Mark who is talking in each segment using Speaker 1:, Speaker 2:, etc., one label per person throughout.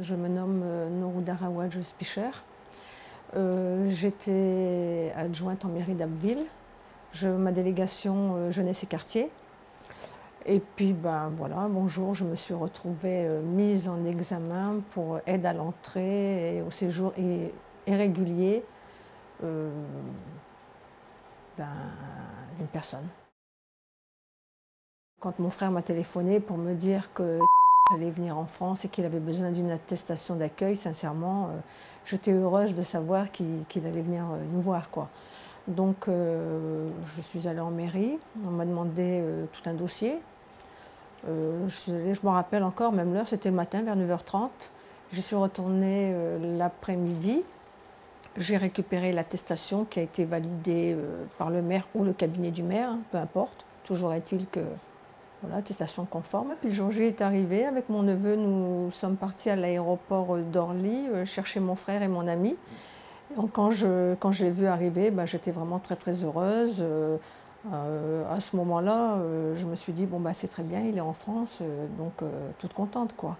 Speaker 1: Je me nomme Nourouda Rawaj Spicher. J'étais adjointe en mairie d'Abbeville. Ma délégation jeunesse et quartier. Et puis, voilà, bonjour, je me suis retrouvée mise en examen pour aide à l'entrée et au séjour irrégulier d'une personne. Quand mon frère m'a téléphoné pour me dire que allait venir en France et qu'il avait besoin d'une attestation d'accueil, sincèrement, j'étais heureuse de savoir qu'il allait venir nous voir, quoi. Donc, je suis allée en mairie, on m'a demandé tout un dossier. Je me rappelle encore, même l'heure, c'était le matin, vers 9h30. Je suis retournée l'après-midi. J'ai récupéré l'attestation qui a été validée par le maire ou le cabinet du maire, hein, peu importe. Toujours est-il que, voilà, attestation conforme. Puis le jour J est arrivé, avec mon neveu, nous sommes partis à l'aéroport d'Orly chercher mon frère et mon ami. Donc quand je l'ai vu arriver, j'étais vraiment très très heureuse. À ce moment-là, je me suis dit, bon c'est très bien, il est en France, donc toute contente, quoi.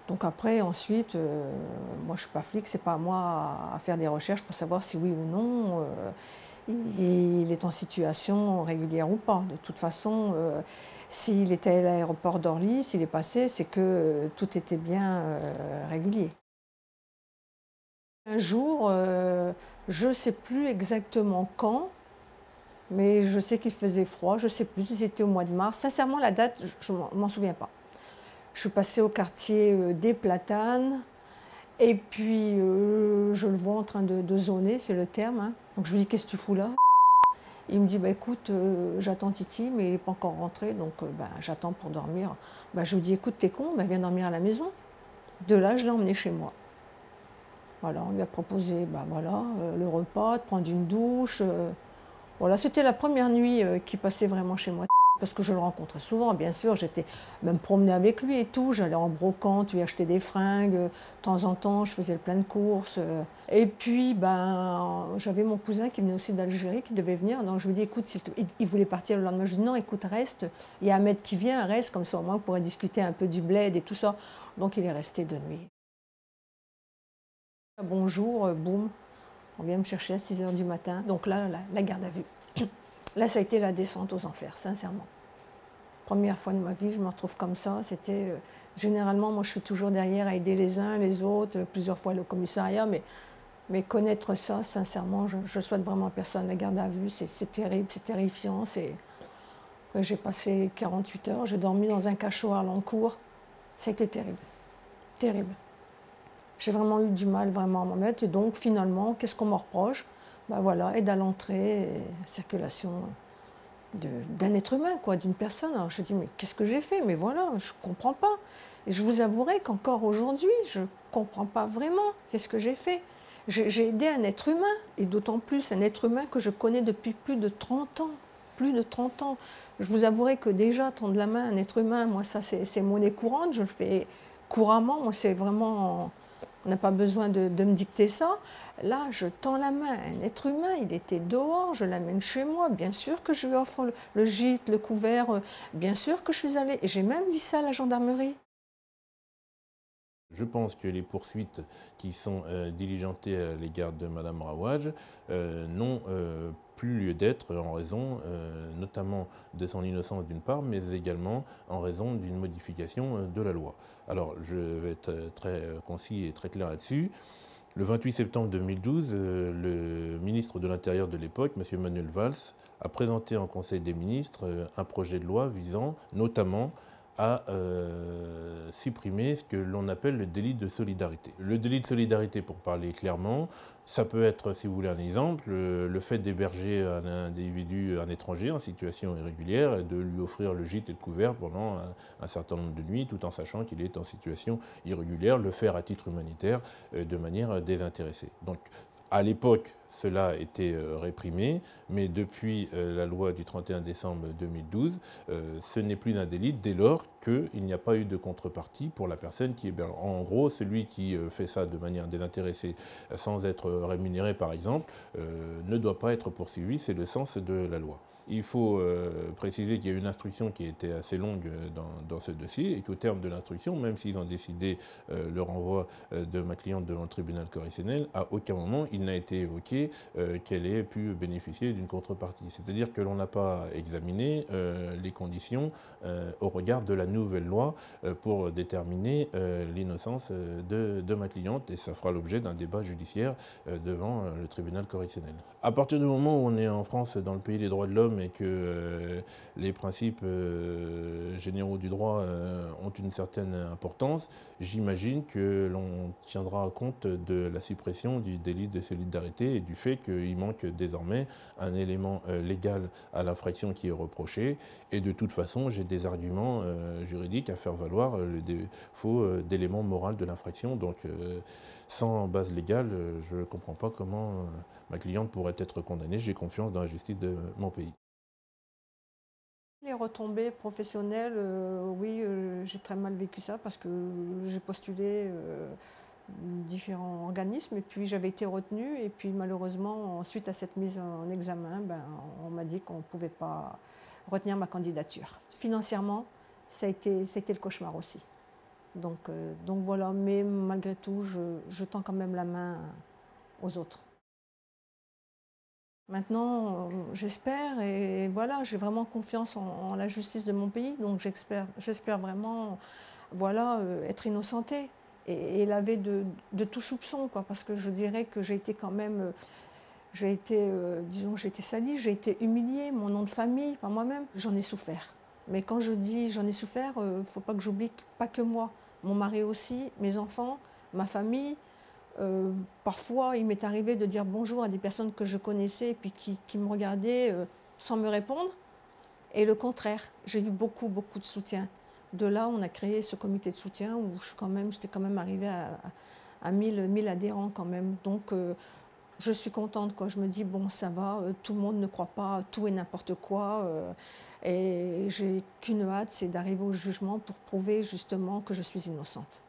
Speaker 1: Donc après, ensuite, moi je ne suis pas flic, c'est pas à moi à faire des recherches pour savoir si oui ou non il est en situation régulière ou pas. De toute façon, s'il était à l'aéroport d'Orly, s'il est passé, c'est que tout était bien régulier. Un jour, je ne sais plus exactement quand, mais je sais qu'il faisait froid, je ne sais plus si c'était au mois de mars. Sincèrement, la date, je ne m'en souviens pas. Je suis passée au quartier des Platanes, et puis je le vois en train de zoner, c'est le terme. Hein. Donc je lui dis, qu'est-ce que tu fous là? Il me dit, écoute, j'attends Titi, mais il n'est pas encore rentré, donc j'attends pour dormir. Je lui dis, écoute, t'es con, viens dormir à la maison. De là, je l'ai emmené chez moi. Voilà, on lui a proposé le repas, de prendre une douche. Voilà, c'était la première nuit qu'il passait vraiment chez moi. Parce que je le rencontrais souvent, bien sûr, j'étais même promenée avec lui et tout, j'allais en brocante, lui acheter des fringues, de temps en temps je faisais le plein de courses. Et puis j'avais mon cousin qui venait aussi d'Algérie, qui devait venir, donc je lui dis écoute, il voulait partir le lendemain, je lui dis non écoute reste, il y a Ahmed qui vient, reste, comme ça au moins on pourrait discuter un peu du bled et tout ça. Donc il est resté de nuit. Bonjour, boum, on vient me chercher à 6h du matin, donc là, la garde à vue. Là, ça a été la descente aux enfers, sincèrement. Première fois de ma vie, je me retrouve comme ça. C'était généralement, moi, je suis toujours derrière à aider les uns, les autres, plusieurs fois le commissariat, mais connaître ça, sincèrement, je souhaite vraiment à personne. La garde à vue, c'est terrible, c'est terrifiant. Après, j'ai passé 48 heures, j'ai dormi dans un cachot à Lancourt. C'était terrible, terrible. J'ai vraiment eu du mal vraiment à m'en mettre. Et donc, finalement, qu'est-ce qu'on me reproche? Voilà, aide à l'entrée et circulation d'un être humain, quoi, d'une personne. Alors je dis, mais qu'est-ce que j'ai fait? Mais voilà, je ne comprends pas. Et je vous avouerai qu'encore aujourd'hui, je ne comprends pas vraiment qu'est-ce que j'ai fait. J'ai aidé un être humain, et d'autant plus un être humain que je connais depuis plus de 30 ans. Plus de 30 ans. Je vous avouerai que déjà, tendre la main à un être humain, moi, ça, c'est monnaie courante. Je le fais couramment. Moi, c'est vraiment... On n'a pas besoin de me dicter ça. Là, je tends la main à un être humain, il était dehors, je l'amène chez moi. Bien sûr que je lui offre le gîte, le couvert, bien sûr que je suis allée. Et j'ai même dit ça à la gendarmerie.
Speaker 2: Je pense que les poursuites qui sont diligentées à l'égard de Mme Rawaj n'ont plus lieu d'être en raison notamment de son innocence d'une part, mais également en raison d'une modification de la loi. Alors je vais être très concis et très clair là-dessus. Le 28 septembre 2012, le ministre de l'Intérieur de l'époque, M. Manuel Valls, a présenté en Conseil des ministres un projet de loi visant notamment à supprimer ce que l'on appelle le délit de solidarité. Le délit de solidarité, pour parler clairement, ça peut être, si vous voulez un exemple, le fait d'héberger un individu, un étranger en situation irrégulière et de lui offrir le gîte et le couvert pendant un certain nombre de nuits, tout en sachant qu'il est en situation irrégulière, le faire à titre humanitaire de manière désintéressée. Donc, à l'époque, cela était réprimé, mais depuis la loi du 31 décembre 2012, ce n'est plus un délit dès lors qu'il n'y a pas eu de contrepartie pour la personne qui héberge. En gros, celui qui fait ça de manière désintéressée, sans être rémunéré par exemple, ne doit pas être poursuivi, c'est le sens de la loi. Il faut préciser qu'il y a une instruction qui était assez longue dans ce dossier et qu'au terme de l'instruction, même s'ils ont décidé le renvoi de ma cliente devant le tribunal correctionnel, à aucun moment il n'a été évoqué qu'elle ait pu bénéficier d'une contrepartie. C'est-à-dire que l'on n'a pas examiné les conditions au regard de la nouvelle loi pour déterminer l'innocence de ma cliente, et ça fera l'objet d'un débat judiciaire devant le tribunal correctionnel. À partir du moment où on est en France, dans le pays des droits de l'homme, et que les principes généraux du droit ont une certaine importance, j'imagine que l'on tiendra compte de la suppression du délit de solidarité et du fait qu'il manque désormais un élément légal à l'infraction qui est reprochée. Et de toute façon, j'ai des arguments juridiques à faire valoir le défaut d'élément moral de l'infraction. Donc, sans base légale, je ne comprends pas comment ma cliente pourrait être condamnée. J'ai confiance dans la justice de mon pays.
Speaker 1: Les retombées professionnelles, oui, j'ai très mal vécu ça parce que j'ai postulé différents organismes et puis j'avais été retenue et puis malheureusement, suite à cette mise en examen, on m'a dit qu'on ne pouvait pas retenir ma candidature. Financièrement, ça a été le cauchemar aussi. Donc voilà, mais malgré tout, je tends quand même la main aux autres. Maintenant, j'espère et voilà, j'ai vraiment confiance en la justice de mon pays, donc j'espère vraiment voilà, être innocentée et lavée de tout soupçon, quoi, parce que je dirais que j'ai été quand même, disons, j'ai été salie, j'ai été humiliée, mon nom de famille, par moi-même, j'en ai souffert. Mais quand je dis j'en ai souffert, il ne faut pas que j'oublie, pas que moi, mon mari aussi, mes enfants, ma famille. Parfois, il m'est arrivé de dire bonjour à des personnes que je connaissais et puis qui me regardaient sans me répondre. Et le contraire, j'ai eu beaucoup de soutien. De là, on a créé ce comité de soutien où j'étais quand même arrivée à 1000 adhérents quand même. Donc, je suis contente, quoi. Je me dis, bon, ça va, tout le monde ne croit pas tout et n'importe quoi. Et j'ai qu'une hâte, c'est d'arriver au jugement pour prouver justement que je suis innocente.